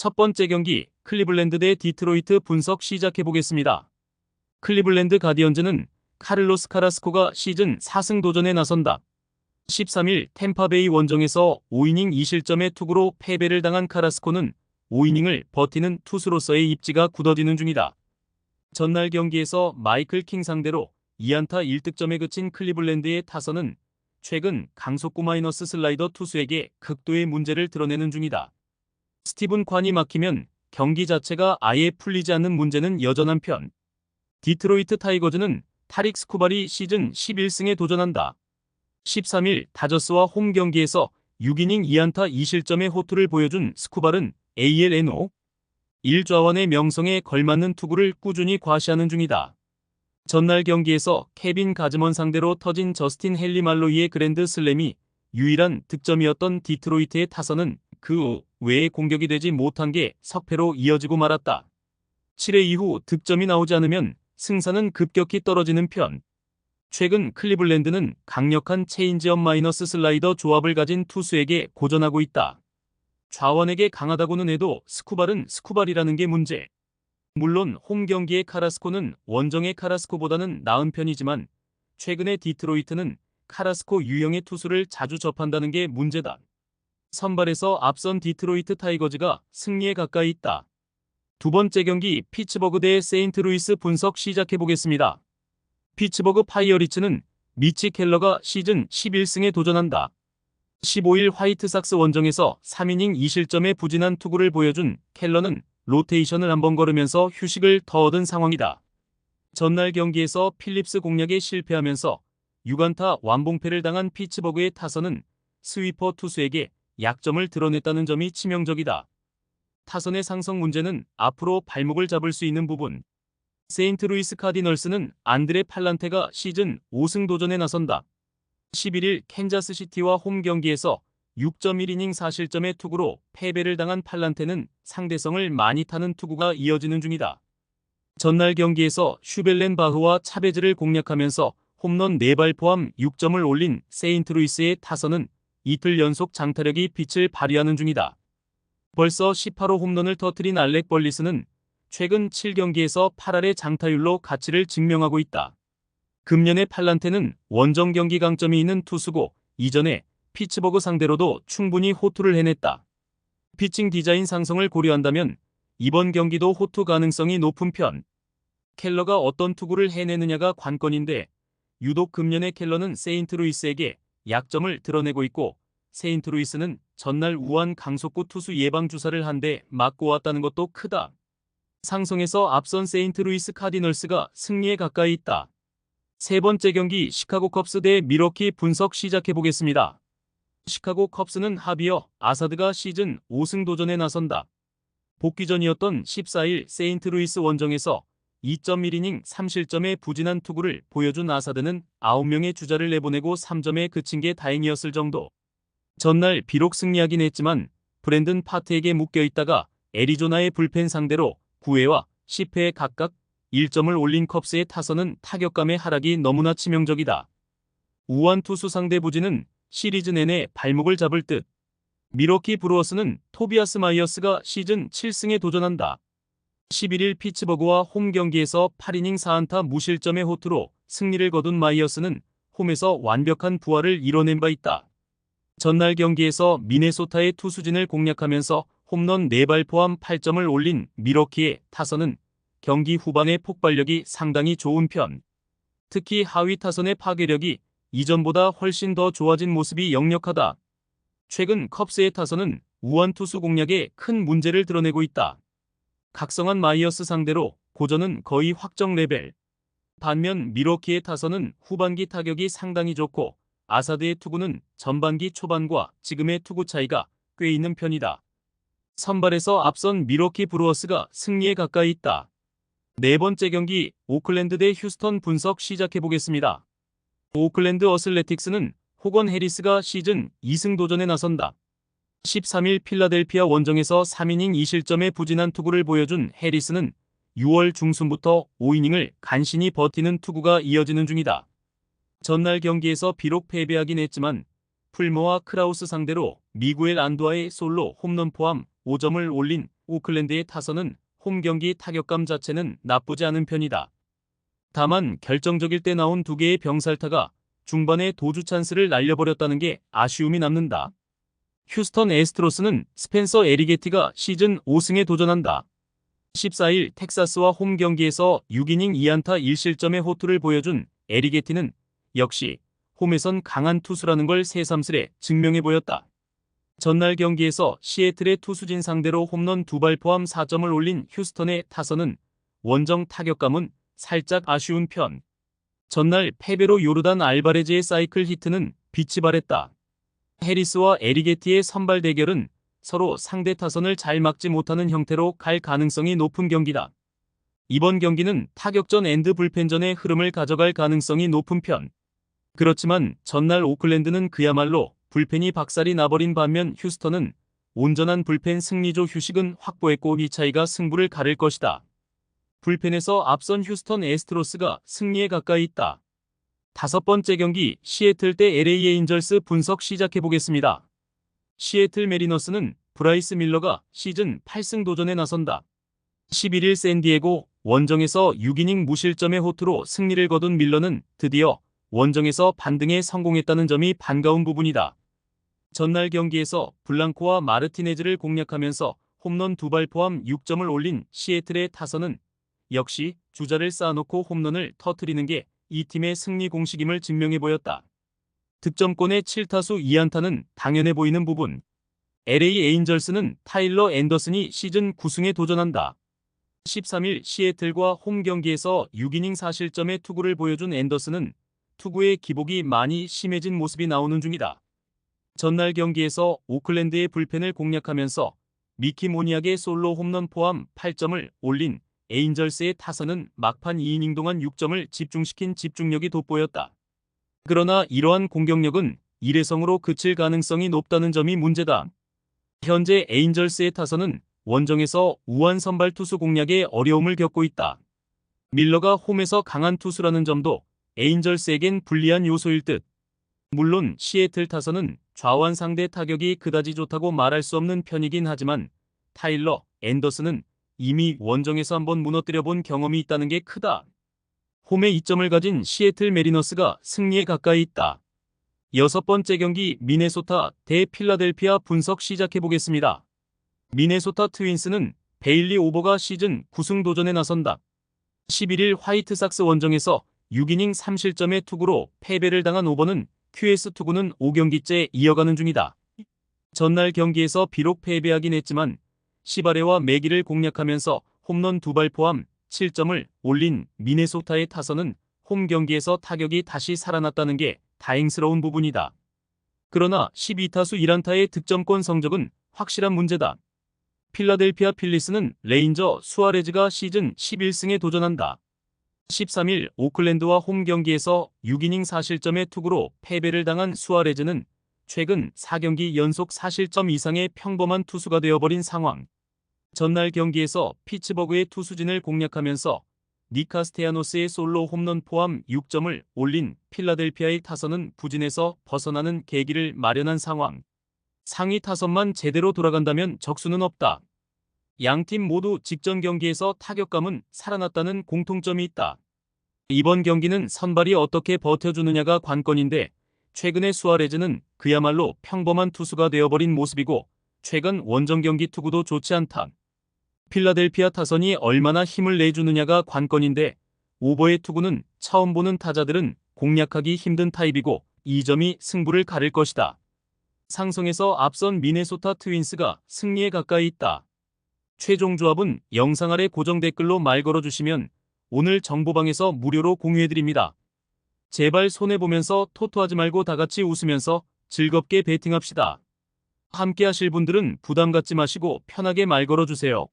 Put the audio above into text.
첫 번째 경기 클리블랜드 대 디트로이트 분석 시작해보겠습니다. 클리블랜드 가디언즈는 카를로스 카라스코가 시즌 4승 도전에 나선다. 13일 템파베이 원정에서 5이닝 2실점의 투구로 패배를 당한 카라스코는 5이닝을 버티는 투수로서의 입지가 굳어지는 중이다. 전날 경기에서 마이클 킹 상대로 2안타 1득점에 그친 클리블랜드의 타선은 최근 강속구 마이너스 슬라이더 투수에게 극도의 문제를 드러내는 중이다. 스티븐 콴이 막히면 경기 자체가 아예 풀리지 않는 문제는 여전한 편. 디트로이트 타이거즈는 타릭 스쿠발이 시즌 11승에 도전한다. 13일 다저스와 홈 경기에서 6이닝 2안타 2실점의 호투를 보여준 스쿠발은 ALNO 1좌완의 명성에 걸맞는 투구를 꾸준히 과시하는 중이다. 전날 경기에서 케빈 가즈먼 상대로 터진 저스틴 헨리 말로이의 그랜드 슬램이 유일한 득점이었던 디트로이트의 타선은 그 외에 공격이 되지 못한 게 석패로 이어지고 말았다. 7회 이후 득점이 나오지 않으면 승산은 급격히 떨어지는 편. 최근 클리블랜드는 강력한 체인지업 마이너스 슬라이더 조합을 가진 투수에게 고전하고 있다. 좌완에게 강하다고는 해도 스쿠발은 스쿠발이라는 게 문제. 물론 홈 경기의 카라스코는 원정의 카라스코보다는 나은 편이지만 최근에 디트로이트는 카라스코 유형의 투수를 자주 접한다는 게 문제다. 선발에서 앞선 디트로이트 타이거즈가 승리에 가까이 있다. 두 번째 경기 피츠버그 대 세인트루이스 분석 시작해보겠습니다. 피츠버그 파이어리츠는 미치 켈러가 시즌 11승에 도전한다. 15일 화이트삭스 원정에서 3이닝 2실점의 부진한 투구를 보여준 켈러는 로테이션을 한번 걸으면서 휴식을 더 얻은 상황이다. 전날 경기에서 필립스 공략에 실패하면서 6안타 완봉패를 당한 피츠버그의 타선은 스위퍼 투수에게 약점을 드러냈다는 점이 치명적이다. 타선의 상성 문제는 앞으로 발목을 잡을 수 있는 부분. 세인트루이스 카디널스는 안드레 팔란테가 시즌 5승 도전에 나선다. 11일 캔자스시티와 홈 경기에서 6.1이닝 4실점의 투구로 패배를 당한 팔란테는 상대성을 많이 타는 투구가 이어지는 중이다. 전날 경기에서 슈벨렌 바흐와 차베즈를 공략하면서 홈런 4발 포함 6점을 올린 세인트루이스의 타선은 이틀 연속 장타력이 빛을 발휘하는 중이다. 벌써 18호 홈런을 터뜨린 알렉 벌리스는 최근 7경기에서 8할의 장타율로 가치를 증명하고 있다. 금년의 팔란테는 원정 경기 강점이 있는 투수고 이전에 피츠버그 상대로도 충분히 호투를 해냈다. 피칭 디자인 상성을 고려한다면 이번 경기도 호투 가능성이 높은 편. 켈러가 어떤 투구를 해내느냐가 관건인데 유독 금년의 켈러는 세인트루이스에게 약점을 드러내고 있고 세인트루이스는 전날 우한 강속구 투수 예방 주사를 한 대 맞고 왔다는 것도 크다. 상성에서 앞선 세인트루이스 카디널스가 승리에 가까이 있다. 세 번째 경기 시카고 컵스 대 밀워키 분석 시작해보겠습니다. 시카고 컵스는 하비어 아사드가 시즌 5승 도전에 나선다. 복귀전이었던 14일 세인트루이스 원정에서 2.1이닝 3실점의 부진한 투구를 보여준 아사드는 9명의 주자를 내보내고 3점에 그친 게 다행이었을 정도. 전날 비록 승리하긴 했지만 브랜든 파트에게 묶여있다가 애리조나의 불펜 상대로 9회와 10회에 각각 1점을 올린 컵스의 타선은 타격감의 하락이 너무나 치명적이다. 우한 투수 상대 부진은 시리즈 내내 발목을 잡을 듯. 밀워키 브루어스는 토비아스 마이어스가 시즌 7승에 도전한다. 11일 피츠버그와 홈 경기에서 8이닝 4안타 무실점의 호투로 승리를 거둔 마이어스는 홈에서 완벽한 부활을 이뤄낸 바 있다. 전날 경기에서 미네소타의 투수진을 공략하면서 홈런 4발 포함 8점을 올린 밀워키의 타선은 경기 후반의 폭발력이 상당히 좋은 편. 특히 하위 타선의 파괴력이 이전보다 훨씬 더 좋아진 모습이 역력하다. 최근 컵스의 타선은 우한 투수 공략에 큰 문제를 드러내고 있다. 각성한 마이어스 상대로 고전은 거의 확정 레벨. 반면 밀워키의 타선은 후반기 타격이 상당히 좋고 아사드의 투구는 전반기 초반과 지금의 투구 차이가 꽤 있는 편이다. 선발에서 앞선 밀워키 브루어스가 승리에 가까이 있다. 네 번째 경기 오클랜드 대 휴스턴 분석 시작해보겠습니다. 오클랜드 어슬레틱스는 호건 해리스가 시즌 2승 도전에 나선다. 13일 필라델피아 원정에서 3이닝 2실점의 부진한 투구를 보여준 해리스는 6월 중순부터 5이닝을 간신히 버티는 투구가 이어지는 중이다. 전날 경기에서 비록 패배하긴 했지만 풀머와 크라우스 상대로 미구엘 안두아의 솔로 홈런 포함 5점을 올린 오클랜드의 타선은 홈 경기 타격감 자체는 나쁘지 않은 편이다. 다만 결정적일 때 나온 두 개의 병살타가 중반에 도주 찬스를 날려버렸다는 게 아쉬움이 남는다. 휴스턴 애스트로스는 스펜서 에리게티가 시즌 5승에 도전한다. 14일 텍사스와 홈 경기에서 6이닝 2안타 1실점의 호투를 보여준 에리게티는 역시 홈에선 강한 투수라는 걸 새삼스레 증명해 보였다. 전날 경기에서 시애틀의 투수진 상대로 홈런 2발 포함 4점을 올린 휴스턴의 타선은 원정 타격감은 살짝 아쉬운 편. 전날 패배로 요르단 알바레즈의 사이클 히트는 빛이 발했다. 해리스와 에리게티의 선발 대결은 서로 상대 타선을 잘 막지 못하는 형태로 갈 가능성이 높은 경기다. 이번 경기는 타격전 앤드 불펜전의 흐름을 가져갈 가능성이 높은 편. 그렇지만 전날 오클랜드는 그야말로 불펜이 박살이 나버린 반면 휴스턴은 온전한 불펜 승리조 휴식은 확보했고 이 차이가 승부를 가를 것이다. 불펜에서 앞선 휴스턴 애스트로스가 승리에 가까이 있다. 다섯 번째 경기 시애틀 대 LA 에인절스 분석 시작해보겠습니다. 시애틀 메리너스는 브라이스 밀러가 시즌 8승 도전에 나선다. 11일 샌디에고 원정에서 6이닝 무실점의 호투로 승리를 거둔 밀러는 드디어 원정에서 반등에 성공했다는 점이 반가운 부분이다. 전날 경기에서 블랑코와 마르티네즈를 공략하면서 홈런 2발 포함 6점을 올린 시애틀의 타선은 역시 주자를 쌓아놓고 홈런을 터뜨리는 게 이 팀의 승리 공식임을 증명해 보였다. 득점권의 7타수 2안타는 당연해 보이는 부분. LA 에인절스는 타일러 앤더슨이 시즌 9승에 도전한다. 13일 시애틀과 홈 경기에서 6이닝 4실점의 투구를 보여준 앤더슨은 투구의 기복이 많이 심해진 모습이 나오는 중이다. 전날 경기에서 오클랜드의 불펜을 공략하면서 미키 모니악의 솔로 홈런 포함 8점을 올린 에인절스의 타선은 막판 2이닝 동안 6점을 집중시킨 집중력이 돋보였다. 그러나 이러한 공격력은 일회성으로 그칠 가능성이 높다는 점이 문제다. 현재 에인절스의 타선은 원정에서 우한 선발 투수 공략에 어려움을 겪고 있다. 밀러가 홈에서 강한 투수라는 점도 에인절스에겐 불리한 요소일 듯. 물론 시애틀 타선은 좌완 상대 타격이 그다지 좋다고 말할 수 없는 편이긴 하지만 타일러 앤더슨은 이미 원정에서 한번 무너뜨려 본 경험이 있다는 게 크다. 홈에 2점을 가진 시애틀 메리너스가 승리에 가까이 있다. 여섯 번째 경기 미네소타 대 필라델피아 분석 시작해보겠습니다. 미네소타 트윈스는 베일리 오버가 시즌 9승 도전에 나선다. 11일 화이트삭스 원정에서 6이닝 3실점의 투구로 패배를 당한 오버는 QS 투구는 5경기째 이어가는 중이다. 전날 경기에서 비록 패배하긴 했지만 시바레와 매기를 공략하면서 홈런 2발 포함 7점을 올린 미네소타의 타선은 홈 경기에서 타격이 다시 살아났다는 게 다행스러운 부분이다. 그러나 12타수 1안타의 득점권 성적은 확실한 문제다. 필라델피아 필리스는 레인저 수아레즈가 시즌 11승에 도전한다. 13일 오클랜드와 홈 경기에서 6이닝 4실점의 투구로 패배를 당한 수아레즈는 최근 4경기 연속 4실점 이상의 평범한 투수가 되어버린 상황. 전날 경기에서 피츠버그의 투수진을 공략하면서 니카스테야노스의 솔로 홈런 포함 6점을 올린 필라델피아의 타선은 부진에서 벗어나는 계기를 마련한 상황. 상위 타선만 제대로 돌아간다면 적수는 없다. 양팀 모두 직전 경기에서 타격감은 살아났다는 공통점이 있다. 이번 경기는 선발이 어떻게 버텨주느냐가 관건인데 최근의 수아레즈는 그야말로 평범한 투수가 되어버린 모습이고 최근 원정 경기 투구도 좋지 않다. 필라델피아 타선이 얼마나 힘을 내주느냐가 관건인데 오버의 투구는 처음 보는 타자들은 공략하기 힘든 타입이고 이 점이 승부를 가릴 것이다. 상성에서 앞선 미네소타 트윈스가 승리에 가까이 있다. 최종 조합은 영상 아래 고정 댓글로 말 걸어주시면 오늘 정보방에서 무료로 공유해드립니다. 제발 손해보면서 토토하지 말고 다같이 웃으면서 즐겁게 베팅합시다. 함께 하실 분들은 부담 갖지 마시고 편하게 말 걸어주세요.